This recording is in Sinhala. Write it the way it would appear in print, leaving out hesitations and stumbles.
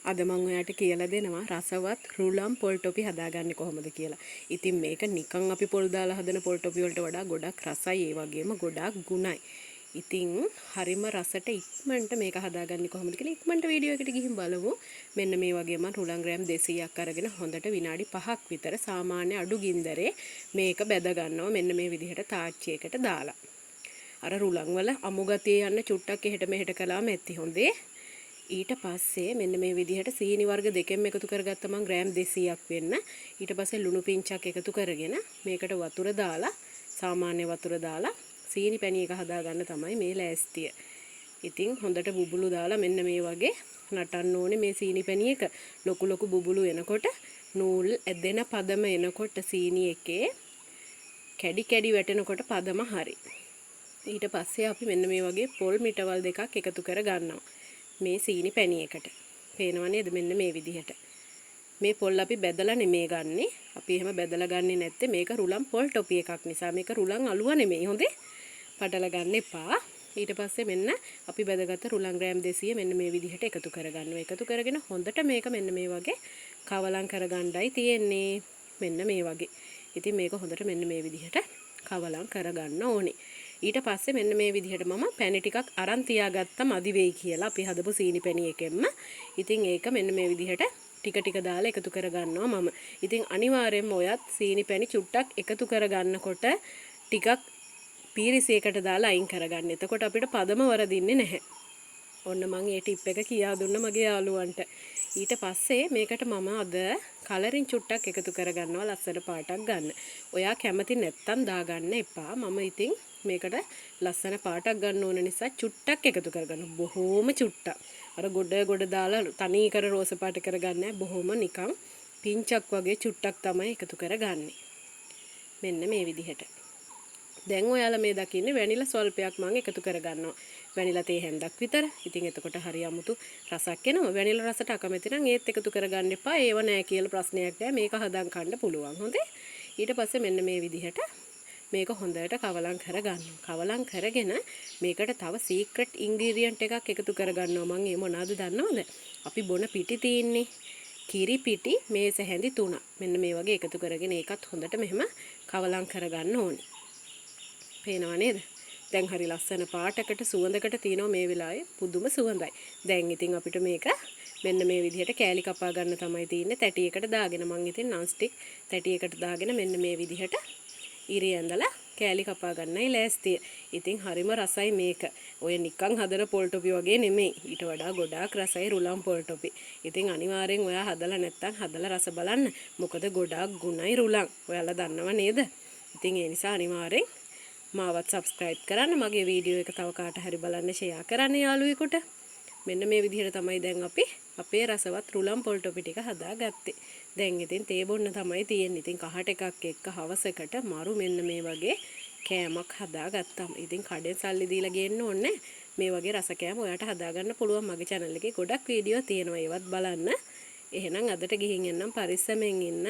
අද මම ඔයාලට කියලා දෙනවා රසවත් රුලම් පොල් ටොපි හදාගන්නේ කොහොමද කියලා. ඉතින් මේක නිකන් අපි පොල් දාලා හදන පොල් ටොපි වලට වඩා ගොඩක් රසයි ඒ වගේම ගොඩක් ගුණයි. ඉතින් හරිම රසට ඉක්මනට මේක හදාගන්නේ කොහොමද කියලා ඉක්මනට වීඩියෝ එකට ගිහින් බලමු. මෙන්න මේ වගේ මම රුලම් ග්‍රෑම් 200ක් අරගෙන හොඳට විනාඩි 5ක් විතර සාමාන්‍ය අඩු ගින්දරේ මේක බැද ගන්නවා මෙන්න මේ විදිහට තාච්චියකට දාලා. අර රුලම් වල අමු ගතිය යන්න චුට්ටක් එහෙට මෙහෙට කළාම ඇති හොඳේ. ඊට පස්සේ මෙන්න මේ විදිහට සීනි වර්ග දෙකෙන් එකතු කරගත්ත මම ග්‍රෑම් 200ක් වෙන්න. ඊට පස්සේ ලුණු පිංචක් එකතු කරගෙන මේකට වතුර දාලා සාමාන්‍ය වතුර දාලා සීනි පැණි එක හදාගන්න තමයි මේ ලෑස්තිය. ඉතින් හොඳට බුබුලු දාලා මෙන්න මේ වගේ නටන්න ඕනේ මේ සීනි පැණි එක. ලොකු ලොකු බුබුලු එනකොට නූල් ඇදෙන පදම එනකොට සීනි එකේ කැඩි කැඩි වැටෙනකොට පදම හරි. ඊට පස්සේ අපි මෙන්න මේ වගේ පොල් මිටවල් දෙකක් එකතු කර ගන්නවා. මේ සීනි පැණි එකට. පේනව නේද මෙන්න මේ විදිහට. මේ පොල් අපි බෙදලා නෙමේ ගන්නෙ. අපි එහෙම බෙදලා ගන්නෙ නැත්තේ මේක රුලම් පොල් ටොපි එකක් නිසා. මේක රුලම් අලුව නෙමෙයි හොඳේ. පටල ගන්න එපා. ඊට පස්සේ මෙන්න අපි බෙදගත්ත රුලම් ග්‍රෑම් 200 මෙන්න මේ විදිහට එකතු කරගන්නවා. එකතු කරගෙන හොඳට මේක මෙන්න මේ වගේ කවලම් කරගන්නයි තියෙන්නේ. මෙන්න මේ වගේ. ඉතින් මේක හොඳට මෙන්න මේ විදිහට කවලම් කරගන්න ඕනේ. ඊට පස්සේ මෙන්න මේ විදිහට මම පැණි ටිකක් අරන් තියාගත්තා මදි වෙයි කියලා අපි හදපු සීනි පැණි එකෙන්ම. ඉතින් ඒක මෙන්න මේ විදිහට ටික ටික දාලා එකතු කරගන්නවා මම. ඉතින් අනිවාර්යයෙන්ම ඔයත් සීනි පැණි චුට්ටක් එකතු කරගන්නකොට ටිකක් පීරිසයකට දාලා අයින් කරගන්න. එතකොට අපිට පදම වරදින්නේ නැහැ. ඔන්න මම මේ ටිප් එක කියා දුන්නා මගේ යාළුවන්ට. ඊට පස්සේ මේකට මම අද කලරින් චුට්ටක් එකතු කරගන්නවා ලස්සන පාටක් ගන්න. ඔයා කැමති නැත්තම් දාගන්න එපා. මම ඉතින් මේකට ලස්සන පාටක් ගන්න ඕන නිසා චුට්ටක් එකතු කරගන්න. බොහොම චුට්ටක්. අර ගොඩ දාලා තනී කර රෝස පාට කරගන්නේ බොහොම නිකන් පිංචක් වගේ චුට්ටක් තමයි එකතු කරගන්නේ. මෙන්න මේ විදිහට. දැන් ඔයාලා මේ දකින්නේ වැනිලා ස්වල්පයක් මම එකතු කරගන්නවා. වැනිලා තේ හැන්දක් විතර. ඉතින් එතකොට හරි අමුතු රසක් එනවා. වැනිලා රසට අකමැති නම් ඒත් එකතු කරගන්න එපා. ඒව නෑ කියලා ප්‍රශ්නයක් නෑ. මේක හදන් කන්න පුළුවන්. හොඳේ. ඊට පස්සේ මෙන්න මේ විදිහට මේක හොඳට කවලම් කරගන්නවා. කවලම් කරගෙන මේකට තව සීක්‍රට් ඉන්ග්‍රීඩියන්ට් එකක් එකතු කරගන්නවා. මම ඒ මොනවද දන්නවද? අපි බොන පිටි තියෙන්නේ. කිරි පිටි මේස හැඳි 3. මෙන්න මේ වගේ එකතු කරගෙන ඒකත් හොඳට මෙහෙම කවලම් කරගන්න ඕනේ. පේනව නේද? දැන් හරි ලස්සන පාටකට සුවඳකට තියෙනවා මේ වෙලාවේ පුදුම සුවඳයි. දැන් ඉතින් අපිට මේක මෙන්න මේ විදිහට කෑලි කපා ගන්න තමයි තියෙන්නේ. තැටියකට දාගෙන මම ඉතින් non stick තැටියකට දාගෙන මෙන්න මේ විදිහට ඉරි ඇඳලා කෑලි කපා ගන්නයි ලෑස්තිය. ඉතින් හරිම රසයි මේක. ඔය නිකන් හදන පොල් ටොපි වගේ නෙමෙයි. ඊට වඩා ගොඩාක් රසයි රුලම් පොල් ටොපි. ඉතින් අනිවාර්යෙන් ඔයා හදලා නැත්තම් හදලා රස බලන්න. මොකද ගොඩාක් ගුණයි රුලම්. ඔයාලා දන්නව නේද? ඉතින් ඒ නිසා අනිවාර්යෙන් මාවත් subscribe කරන්න. මගේ වීඩියෝ එක තව කාට හරි බලන්න share කරන්න යාළුවෙකුට. මෙන්න මේ විදිහට තමයි දැන් අපි අපේ රසවත් රුලම් පොල් ටොපි ටික හදාගත්තේ. දැන් ඉතින් තේ බොන්න තමයි තියෙන්නේ. ඉතින් කහට එකක් එක්ක හවසකට මරු මෙන්න මේ වගේ කෑමක් හදාගත්තාම. ඉතින් කඩෙන් සල්ලි දීලා ගේන්න ඕනේ. මේ වගේ රස කෑම ඔයාලට හදාගන්න පුළුවන්. මගේ channel එකේ ගොඩක් වීඩියෝ තියෙනවා. ඒවත් බලන්න. එහෙනම් අදට ගිහින් එන්නම් පරිස්සමෙන් ඉන්න.